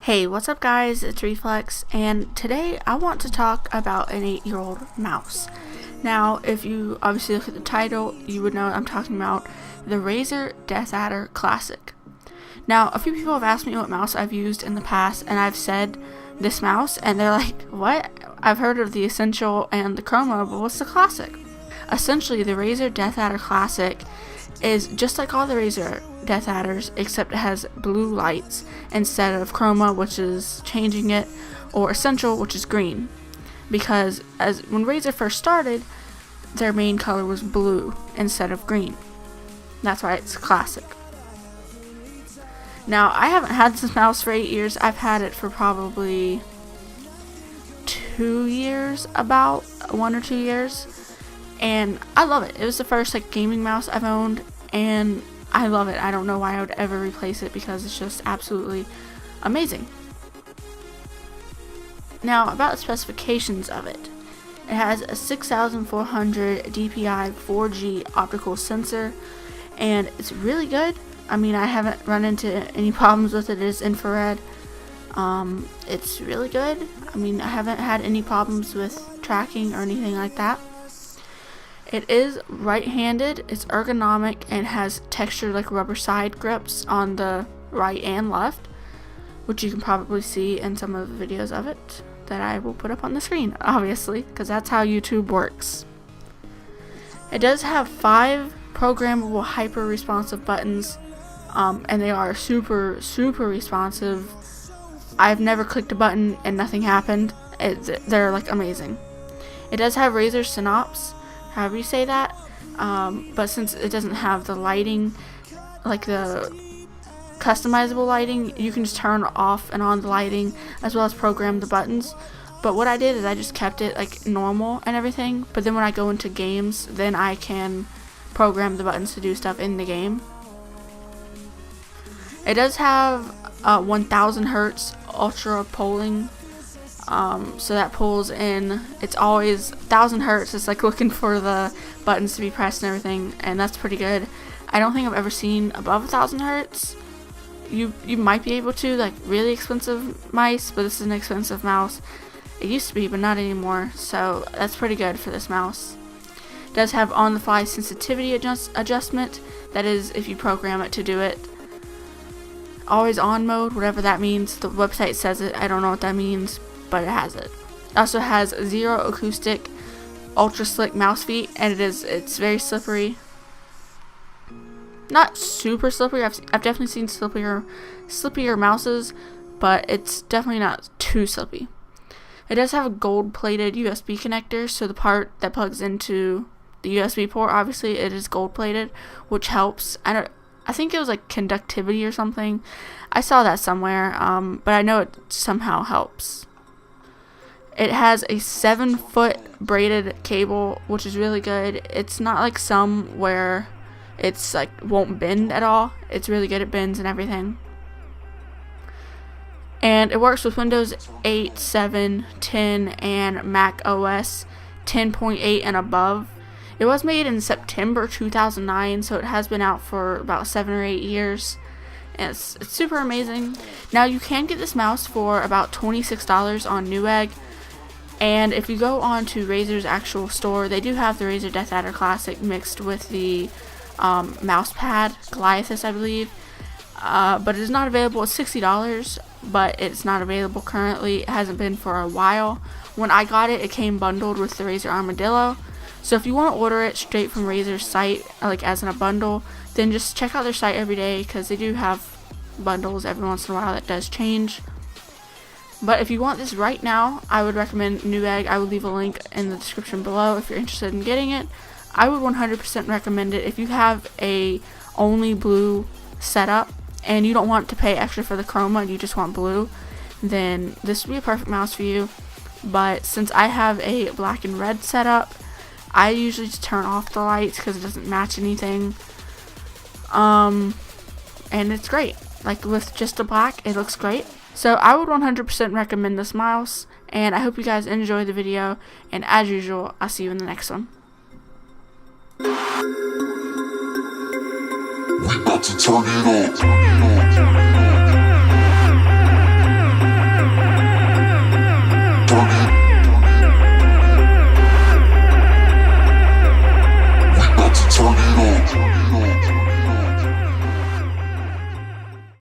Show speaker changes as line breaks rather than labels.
Hey, what's up guys, it's Reflex, and today I want to talk about an 8-year-old mouse. Now, if you obviously look at the title, you would know I'm talking about the Razer Deathadder Classic. Now, a few people have asked me what mouse I've used in the past, and I've said this mouse, and they're like, what? I've heard of the Essential and the Chroma, but what's the Classic? Essentially, the Razer Deathadder Classic is just like all the Razer Deathadders, except it has blue lights instead of Chroma, which is changing it, or Essential, which is green. Because when Razer first started, their main color was blue instead of green. That's why it's Classic. Now, I haven't had this mouse for 8 years. I've had it for probably 2 years, about 1 or 2 years. And I love it. It was the first gaming mouse I've owned, and I love it. I don't know why I would ever replace it because it's just absolutely amazing. Now, about the specifications of it. It has a 6400 DPI 4G optical sensor, and it's really good. I mean, I haven't run into any problems with it. It is infrared. It's really good. I mean, I haven't had any problems with tracking or anything like that. It is right-handed, it's ergonomic, and has textured rubber side grips on the right and left, which you can probably see in some of the videos of it that I will put up on the screen, obviously, because that's how YouTube works. It does have 5 programmable hyper-responsive buttons, and they are super responsive. I've never clicked a button and nothing happened. They're amazing. It does have Razer Synapse, however you say that, but since it doesn't have the lighting, the customizable lighting, you can just turn off and on the lighting as well as program the buttons. But what I did is I just kept it normal and everything, but then when I go into games, then I can program the buttons to do stuff in the game. It does have 1000 hertz ultra polling. So that pulls in, it's always 1000 hertz. It's looking for the buttons to be pressed and everything, and that's pretty good. I don't think I've ever seen above 1000 hertz. You might be able to, really expensive mice, but this is an expensive mouse. It used to be, but not anymore, so that's pretty good for this mouse. It does have on-the-fly sensitivity adjustment. That is if you program it to do it. Always on mode, whatever that means. The website says it, I don't know what that means, but it has it. It also has zero acoustic, ultra slick mouse feet, and it's very slippery. Not super slippery. I've definitely seen slippier mouses, but it's definitely not too slippy. It does have a gold-plated USB connector, so the part that plugs into the USB port, obviously, it is gold-plated, which helps. I think it was conductivity or something. I saw that somewhere, but I know it somehow helps. It has a 7-foot braided cable, which is really good. It's not like some where it's won't bend at all. It's really good at bends and everything. And it works with Windows 8, 7, 10, and Mac OS 10.8 and above. It was made in September 2009, so it has been out for about 7 or 8 years. And it's super amazing. Now, you can get this mouse for about $26 on Newegg. And if you go on to Razer's actual store, they do have the Razer Deathadder Classic mixed with the mouse pad, Goliathus, I believe. But it is not available. It's $60, but it's not available currently. It hasn't been for a while. When I got it, it came bundled with the Razer Armadillo. So if you want to order it straight from Razer's site, as in a bundle, then just check out their site every day, because they do have bundles every once in a while that does change. But if you want this right now, I would recommend Newegg. I will leave a link in the description below if you're interested in getting it. I would 100% recommend it. If you have a only blue setup and you don't want to pay extra for the chroma and you just want blue, then this would be a perfect mouse for you. But since I have a black and red setup, I usually just turn off the lights because it doesn't match anything. And it's great. With just the black, it looks great. So I would 100% recommend this mouse, and I hope you guys enjoy the video, and as usual, I'll see you in the next one.
We about to turn it up.